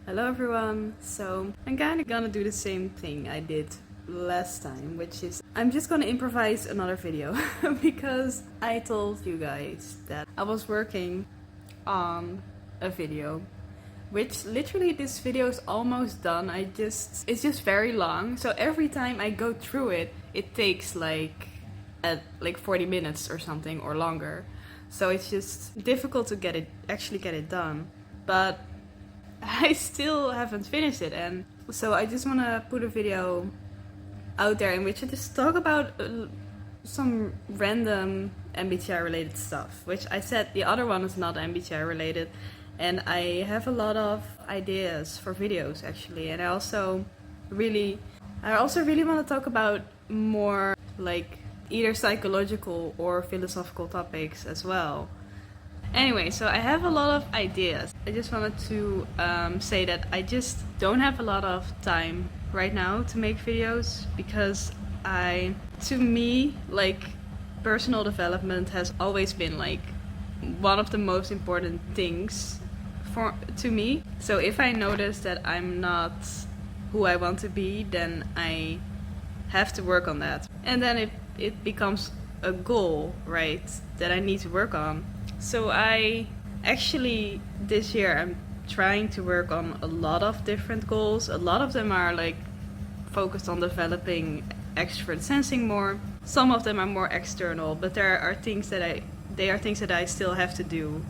Hello everyone! So I'm kinda gonna do the same thing I did last time, which is I'm just gonna improvise another video because I told you guys that I was working on a video, which literally this video is almost done. It's just very long, so every time I go through it, it takes like 40 minutes or something or longer. So it's just difficult to actually get it done. But I still haven't finished it, and so I just want to put a video out there in which I just talk about some random MBTI related stuff, which I said the other one is not MBTI related, and I have a lot of ideas for videos actually, and I also really want to talk about more like either psychological or philosophical topics as well. Anyway, so I have a lot of ideas. I just wanted to say that I just don't have a lot of time right now to make videos because to me, like, personal development has always been like one of the most important things to me. So if I notice that I'm not who I want to be, then I have to work on that. And then it becomes a goal, right, that I need to work on. So I actually this year I'm trying to work on a lot of different goals. A lot of them are like focused on developing extrovert sensing more. Some of them are more external, but they are things that I still have to do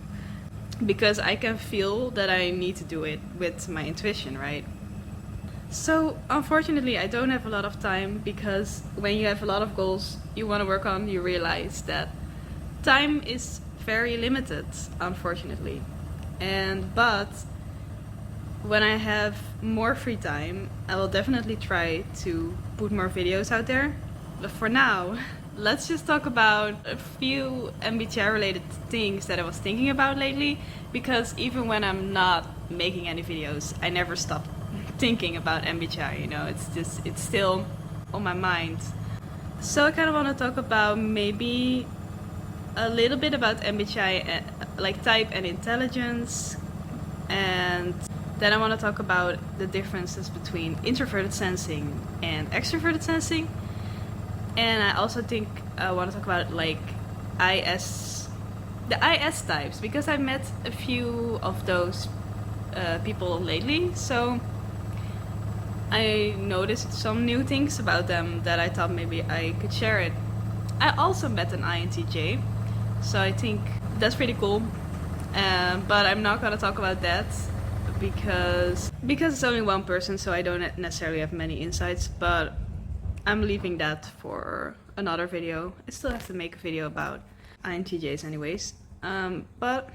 because I can feel that I need to do it with my intuition, right? So unfortunately I don't have a lot of time because when you have a lot of goals you want to work on, you realize that time is very limited, unfortunately. But when I have more free time, I will definitely try to put more videos out there. But for now, let's just talk about a few MBTI related things that I was thinking about lately, because even when I'm not making any videos, I never stop thinking about MBTI, you know, it's still on my mind. So I kind of want to talk about maybe a little bit about MBTI, like type and intelligence, and then I want to talk about the differences between introverted sensing and extroverted sensing, and I also think I want to talk about like the IS types, because I met a few of those people lately, so I noticed some new things about them that I thought maybe I could share it. I also met an INTJ, so I think that's pretty cool, but I'm not gonna talk about that because it's only one person, so I don't necessarily have many insights, but I'm leaving that for another video. I still have to make a video about INTJs anyways. But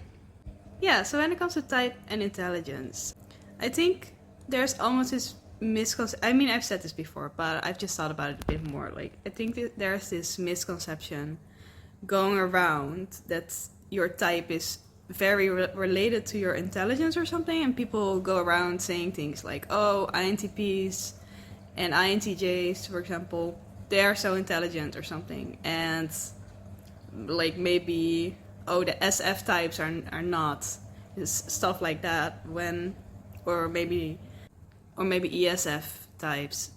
yeah, so when it comes to type and intelligence, I think there's almost this misconception. I mean, I've said this before, but I've just thought about it a bit more. Like, I think there's this misconception going around that your type is very related to your intelligence or something, and people go around saying things like, oh, INTPs and INTJs, for example, they are so intelligent or something, and like maybe, oh, the SF types are not, stuff like that, or maybe ESF types.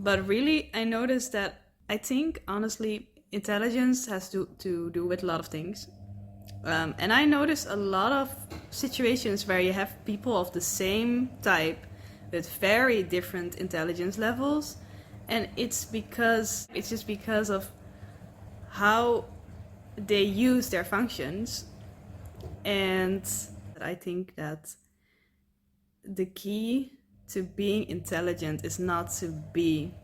But really, I noticed that I think honestly intelligence has to do with a lot of things, and I noticed a lot of situations where you have people of the same type with very different intelligence levels, and it's just because of how they use their functions. And I think that the key to being intelligent is not to be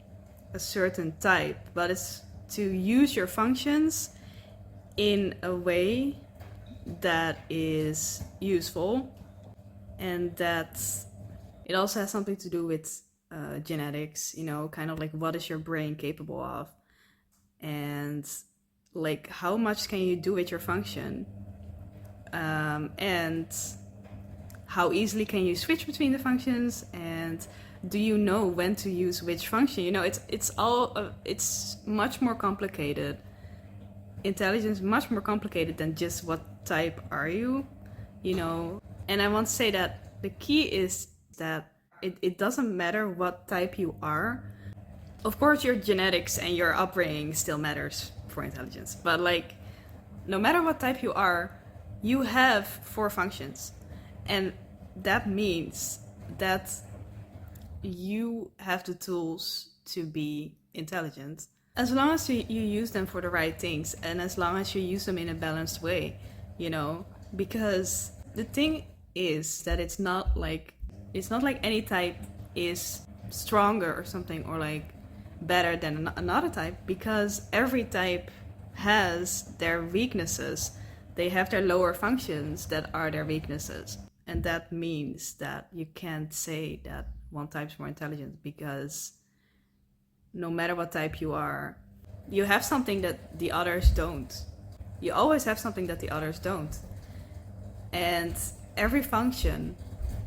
a certain type, but it's to use your functions in a way that is useful, and that it also has something to do with genetics, you know, kind of like what is your brain capable of, and like how much can you do with your function, and how easily can you switch between the functions, and do you know when to use which function? You know, it's much more complicated. Intelligence is much more complicated than just what type are you, you know. And I want to say that the key is that it doesn't matter what type you are. Of course, your genetics and your upbringing still matters for intelligence, but like, no matter what type you are, you have 4 functions. And that means that you have the tools to be intelligent as long as you use them for the right things, and as long as you use them in a balanced way, you know? Because the thing is that it's not like any type is stronger or something, or like better than another type, because every type has their weaknesses. They have their lower functions that are their weaknesses. And that means that you can't say that one type's more intelligent, because no matter what type you are, you have something that the others don't. You always have something that the others don't. And every function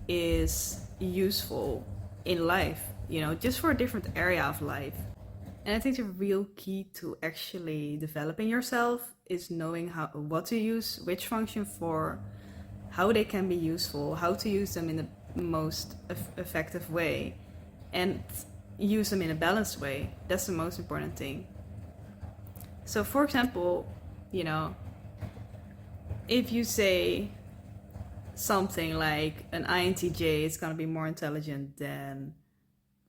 is useful in life, you know, just for a different area of life. And I think the real key to actually developing yourself is knowing what to use which function for, how they can be useful, how to use them in the most effective way, and use them in a balanced way. That's the most important thing. So for example, you know, if you say something like an INTJ is going to be more intelligent than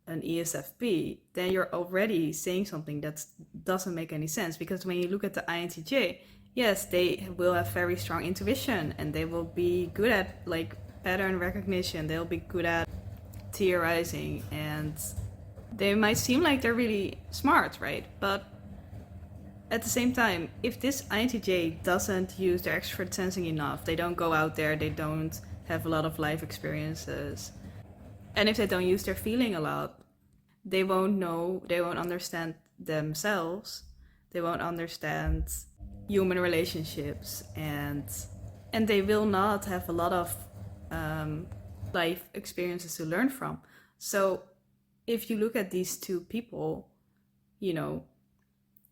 an ESFP, then you're already saying something that doesn't make any sense. Because when you look at the INTJ, yes, they will have very strong intuition, and they will be good at like pattern recognition. They'll be good at theorizing, and they might seem like they're really smart, right? But at the same time, if this INTJ doesn't use their extrovert sensing enough, they don't go out there, they don't have a lot of life experiences, and if they don't use their feeling a lot, they won't know, they won't understand themselves, they won't understand human relationships, and they will not have a lot of life experiences to learn from. So if you look at these two people, you know,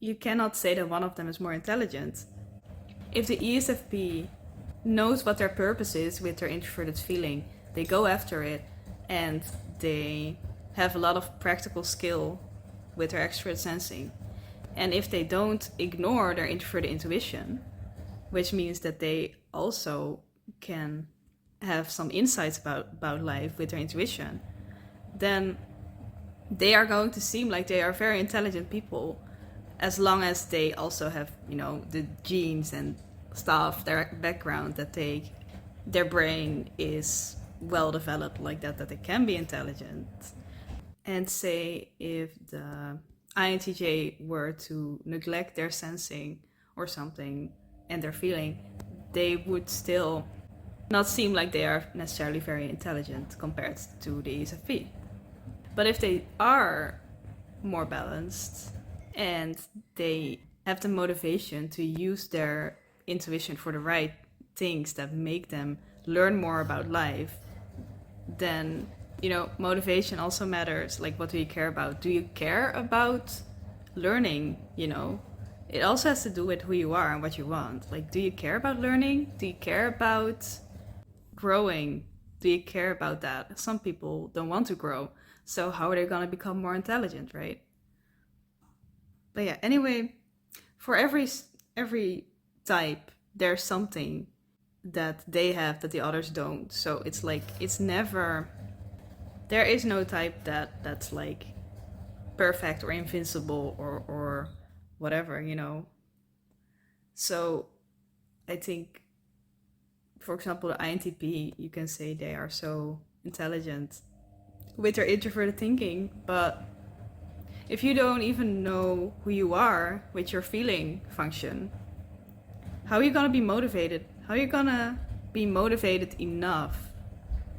you cannot say that one of them is more intelligent. If the ESFP knows what their purpose is with their introverted feeling, they go after it, and they have a lot of practical skill with their extrovert sensing. And if they don't ignore their introverted intuition, which means that they also can have some insights about life with their intuition, then they are going to seem like they are very intelligent people, as long as they also have, you know, the genes and stuff, their background, that their brain is well developed like that they can be intelligent. And say if the INTJ were to neglect their sensing or something and their feeling, they would still not seem like they are necessarily very intelligent compared to the ESFP. But if they are more balanced and they have the motivation to use their intuition for the right things that make them learn more about life, then, you know, motivation also matters. Like, what do you care about? Do you care about learning? You know, it also has to do with who you are and what you want. Like, do you care about learning? Do you care about growing? Do you care about that? Some people don't want to grow, so how are they going to become more intelligent, right? But yeah, anyway, for every type, there's something that they have that the others don't. So it's like, it's never, there is no type that's like perfect or invincible or whatever, you know. So I think, for example, the INTP, you can say they are so intelligent with their introverted thinking, but if you don't even know who you are with your feeling function, how are you gonna be motivated? How are you gonna be motivated enough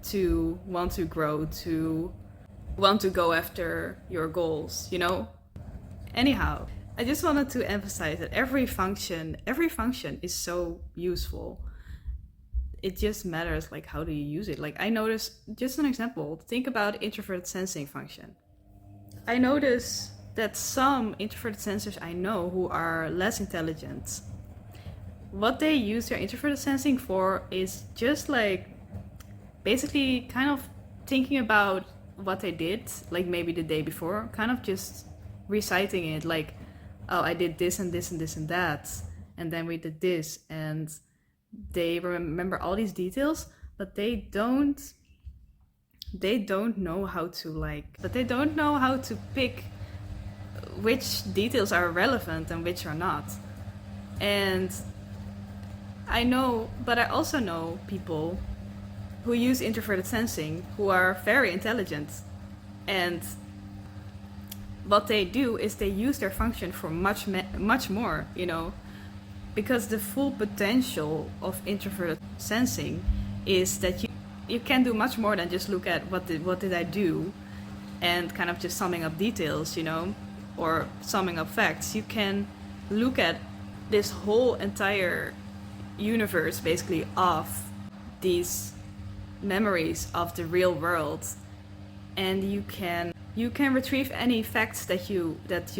to want to grow, to want to go after your goals, you know? Anyhow, I just wanted to emphasize that every function is so useful. It just matters, like, how do you use it? Like, I noticed, just an example, think about introverted sensing function. I notice that some introverted sensors I know who are less intelligent, what they use their introverted sensing for is just like basically kind of thinking about what they did, like maybe the day before, kind of just reciting it, like, oh, I did this and this and this and that, and then we did this, and they remember all these details, but they don't know how to pick which details are relevant and which are not. And I also know people who use introverted sensing who are very intelligent, and what they do is they use their function for much more, because the full potential of introverted sensing is that you can do much more than just look at what did I do and kind of just summing up details, or summing up facts. You can look at this whole entire universe basically of these memories of the real world, and you can retrieve any facts that you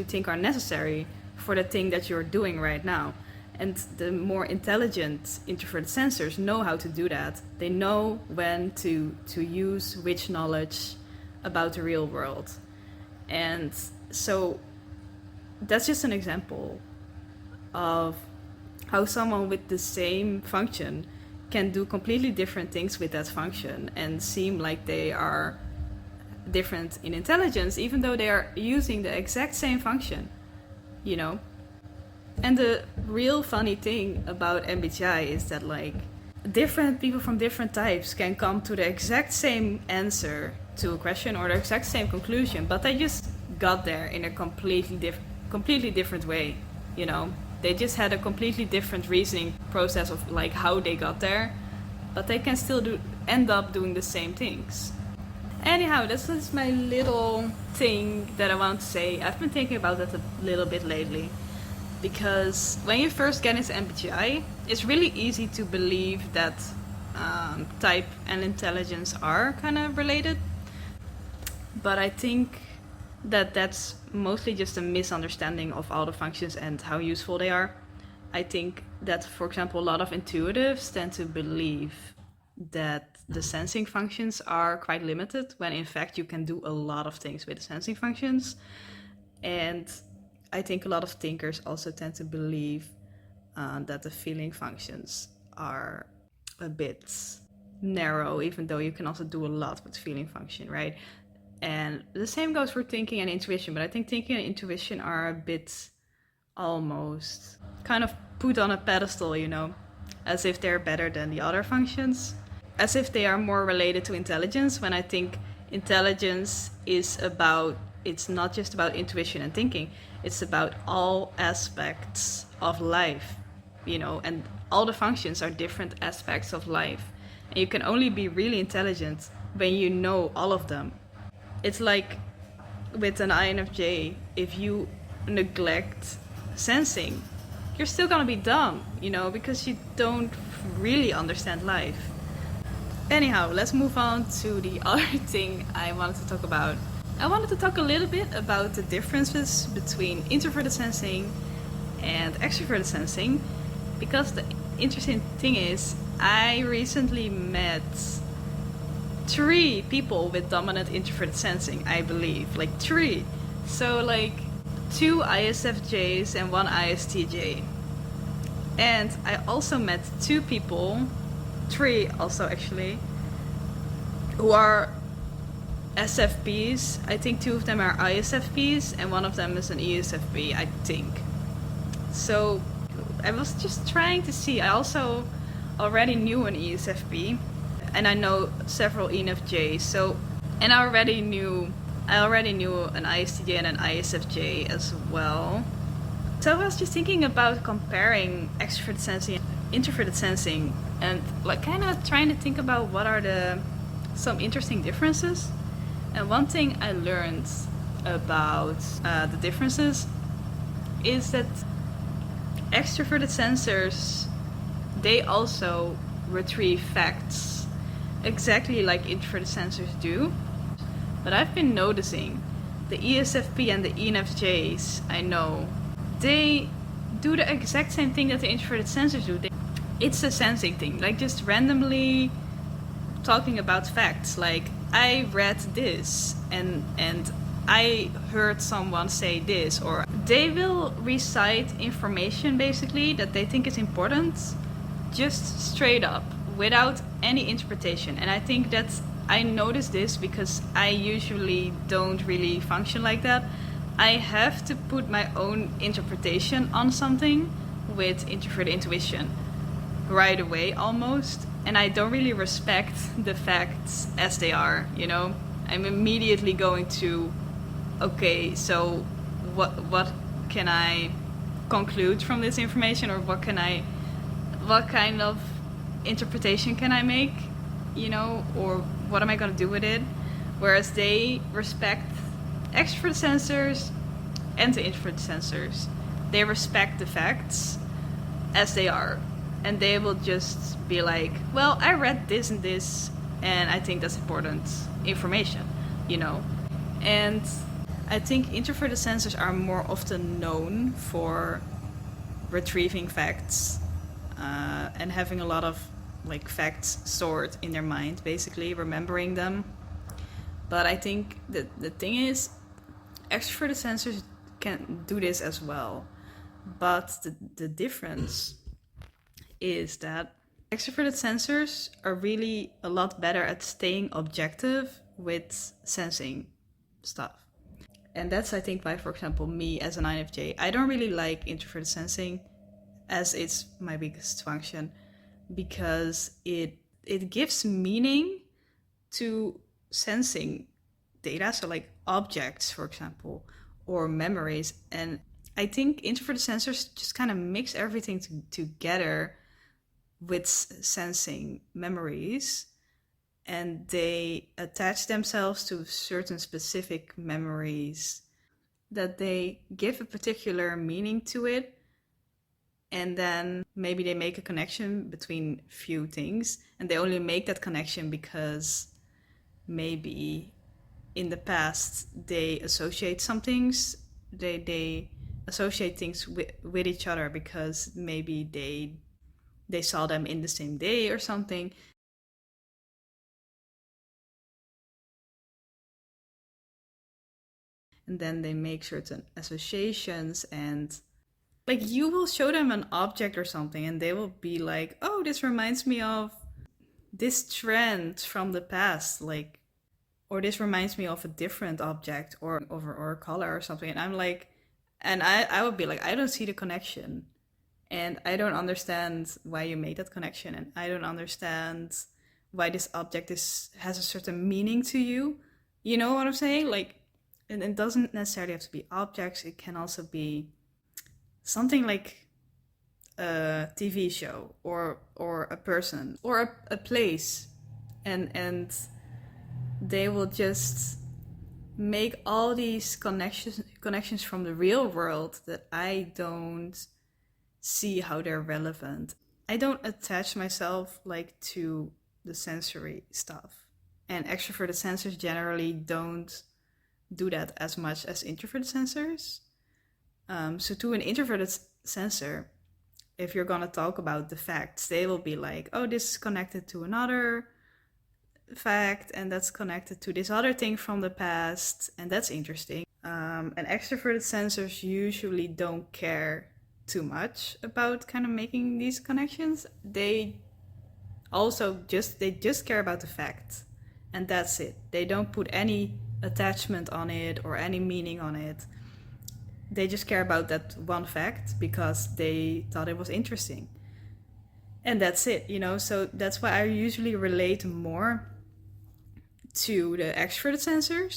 think are necessary for the thing that you're doing right now. And the more intelligent introverted sensors know how to do that. They know when to use which knowledge about the real world. And so that's just an example of how someone with the same function can do completely different things with that function and seem like they are different in intelligence, even though they are using the exact same function, And the real funny thing about MBTI is that, like, different people from different types can come to the exact same answer to a question or the exact same conclusion, but they just got there in a completely different way, They just had a completely different reasoning process of, like, how they got there, but they can still end up doing the same things. Anyhow, this is my little thing that I want to say. I've been thinking about that a little bit lately. Because when you first get into MBTI, it's really easy to believe that type and intelligence are kind of related. But I think that that's mostly just a misunderstanding of all the functions and how useful they are. I think that, for example, a lot of intuitives tend to believe that the sensing functions are quite limited, when in fact you can do a lot of things with the sensing functions. And I think a lot of thinkers also tend to believe that the feeling functions are a bit narrow, even though you can also do a lot with feeling function, right? And the same goes for thinking and intuition, but I think thinking and intuition are a bit almost kind of put on a pedestal, as if they're better than the other functions, as if they are more related to intelligence, when I think intelligence it's not just about intuition and thinking, it's about all aspects of life, and all the functions are different aspects of life. And you can only be really intelligent when you know all of them. It's like with an INFJ, if you neglect sensing, you're still gonna be dumb, because you don't really understand life. Anyhow, let's move on to the other thing I wanted to talk about. I wanted to talk a little bit about the differences between introverted sensing and extroverted sensing, because the interesting thing is I recently met 3 people with dominant introverted sensing, I believe, like 3. So like 2 ISFJs and 1 ISTJ. And I also met 2 people, 3 also actually, who are SFPs. I think 2 of them are ISFPs and 1 of them is an ESFP, I think. So I was just trying to see. I also already knew an ESFP, and I know several ENFJs. So, and I already knew an ISTJ and an ISFJ as well. So I was just thinking about comparing extroverted sensing and introverted sensing, and like kind of trying to think about what are some interesting differences. And one thing I learned about the differences is that extroverted sensors, they also retrieve facts exactly like introverted sensors do. But I've been noticing the ESFP and the ENFJs I know, they do the exact same thing that the introverted sensors do. It's a sensing thing, like just randomly talking about facts, like I read this and I heard someone say this, or they will recite information basically that they think is important just straight up without any interpretation. And I think that's, I noticed this because I usually don't really function like that. I have to put my own interpretation on something with introverted intuition right away almost, and I don't really respect the facts as they are, you know? I'm immediately going to, okay, so what can I conclude from this information, or what kind of interpretation can I make, you know, or what am I going to do with it? Whereas they respect extrovert sensors and the introvert sensors. They respect the facts as they are, and they will just be like, well, I read this and this, and I think that's important information, you know. And I think introverted sensors are more often known for retrieving facts and having a lot of like facts stored in their mind, basically remembering them. But I think the thing is, extroverted sensors can do this as well. But the difference is that extroverted sensors are really a lot better at staying objective with sensing stuff. And that's, I think, why, for example, me as an INFJ, I don't really like introverted sensing as it's my biggest function, because it gives meaning to sensing data, so like objects, for example, or memories. And I think introverted sensors just kind of mix everything together with sensing memories, and they attach themselves to certain specific memories, that they give a particular meaning to it, and then maybe they make a connection between few things, and they only make that connection because maybe in the past they associate some things, they associate things with each other because maybe they saw them in the same day or something. And then they make certain associations, and like you will show them an object or something and they will be like, oh, this reminds me of this trend from the past, like, or this reminds me of a different object or a color or something. And I'm like, and I would be like, I don't see the connection, and I don't understand why you made that connection, and I don't understand why this object has a certain meaning to you. You know what I'm saying? Like, and it doesn't necessarily have to be objects. It can also be something like a TV show or a person or a place, and they will just make all these connections from the real world that I don't see how they're relevant. I don't attach myself like to the sensory stuff, and extroverted sensors generally don't do that as much as introverted sensors. So to an introverted sensor, if you're gonna talk about the facts, they will be like, oh, this is connected to another fact, and that's connected to this other thing from the past, and that's interesting. And extroverted sensors usually don't care too much about kind of making these connections. They just care about the fact, and that's it. They don't put any attachment on it or any meaning on it. They just care about that one fact because they thought it was interesting. And that's it, you know? So that's why I usually relate more to the extroverted sensors.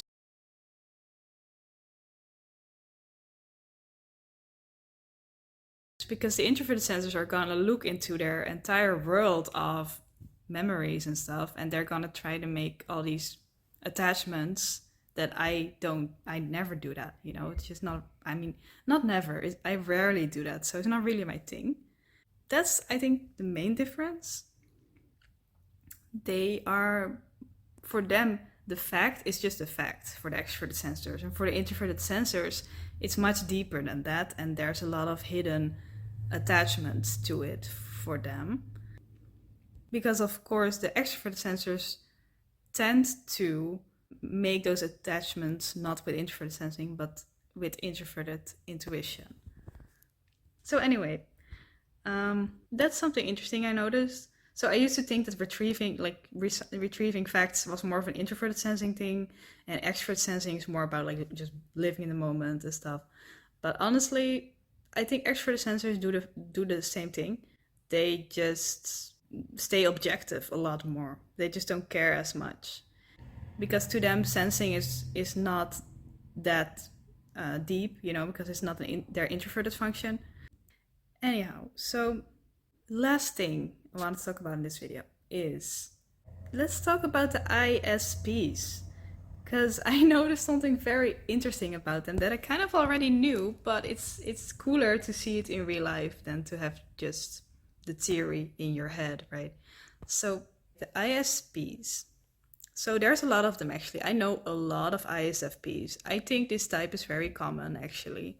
Because the introverted sensors are gonna look into their entire world of memories and stuff, and they're gonna try to make all these attachments that I never do that, you know. It's just not, I mean, not never, I rarely do that, so it's not really my thing. That's, I think, the main difference. They are, for them, the fact is just a fact for the extroverted sensors, and for the introverted sensors, it's much deeper than that, and there's a lot of hidden attachments to it for them. Because of course the extroverted sensors tend to make those attachments not with introverted sensing, but with introverted intuition. So anyway, that's something interesting I noticed. So I used to think that retrieving facts was more of an introverted sensing thing, and extrovert sensing is more about like just living in the moment and stuff. But honestly, I think extrovert sensors do the same thing. They just stay objective a lot more. They just don't care as much, because to them sensing is not that deep, you know, because it's not their introverted function. Anyhow, so last thing I want to talk about in this video is, let's talk about the ISPs, because I noticed something very interesting about them that I kind of already knew, but it's cooler to see it in real life than to have just the theory in your head, right? So the ISPs. So there's a lot of them actually. I know a lot of ISFPs. I think this type is very common actually.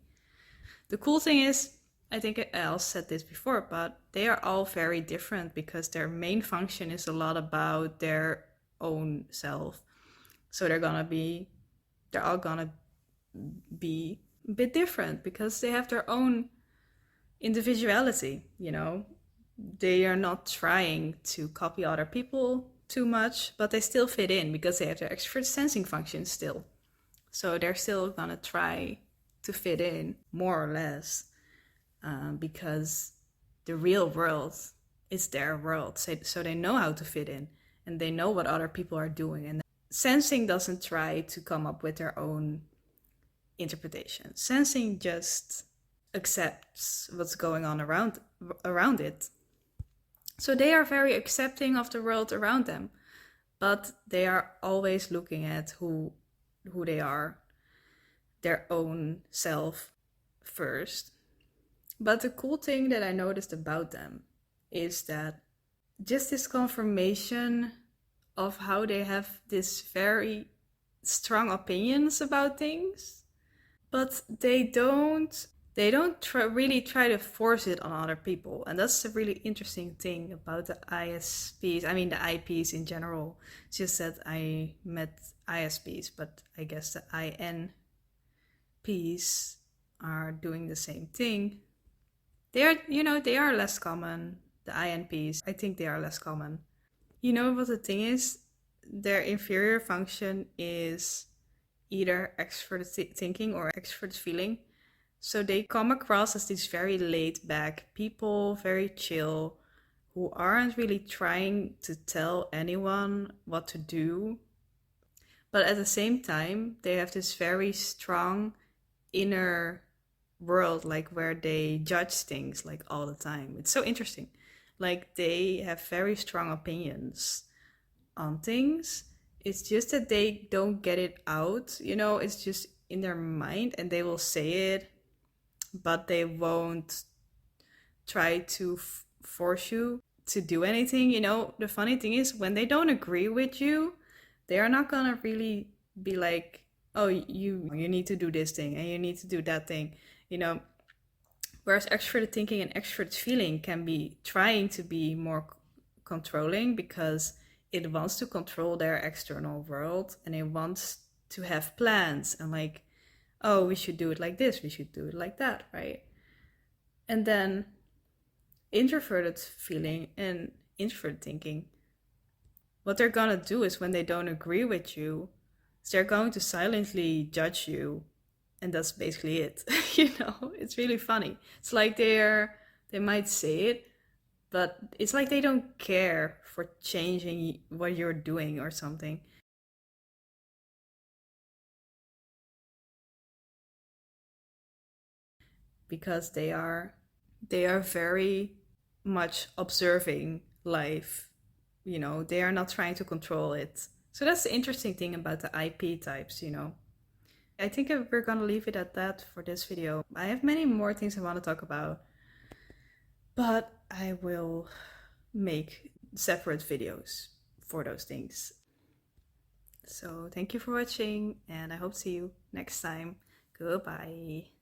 The cool thing is, I think I also said this before, but they are all very different because their main function is a lot about their own self. So they're all gonna be a bit different because they have their own individuality, you know. They are not trying to copy other people too much, but they still fit in because they have their extrovert sensing function still. So they're still gonna try to fit in more or less, because the real world is their world. So they know how to fit in and they know what other people are doing. And sensing doesn't try to come up with their own interpretation. Sensing just accepts what's going on around it. So they are very accepting of the world around them, but they are always looking at who they are, their own self first. But the cool thing that I noticed about them is that just this confirmation of how they have this very strong opinions about things, but they don't really try to force it on other people. And that's a really interesting thing about the ISPs. I mean, the IPs in general. It's just that I met ISPs, but I guess the INPs are doing the same thing. They are less common. The INPs, I think they are less common. You know what the thing is? Their inferior function is either extrovert thinking or extrovert feeling. So they come across as these very laid back people, very chill, who aren't really trying to tell anyone what to do. But at the same time, they have this very strong inner world, like where they judge things like all the time. It's so interesting. Like they have very strong opinions on things. It's just that they don't get it out, you know, it's just in their mind and they will say it, but they won't try to force you to do anything. You know, the funny thing is when they don't agree with you, they are not gonna really be like, oh, you need to do this thing and you need to do that thing, you know. Whereas extroverted thinking and extroverted feeling can be trying to be more controlling because it wants to control their external world and it wants to have plans and like, oh, we should do it like this, we should do it like that, right? And then introverted feeling and introverted thinking, what they're gonna do is when they don't agree with you, they're going to silently judge you, and that's basically it. You know, it's really funny. It's like they might say it, but it's like they don't care for changing what you're doing or something. Because they are very much observing life. You know, they are not trying to control it. So that's the interesting thing about the IP types, you know. I think we're gonna leave it at that for this video. I have many more things I want to talk about, but I will make separate videos for those things. So thank you for watching and I hope to see you next time. Goodbye.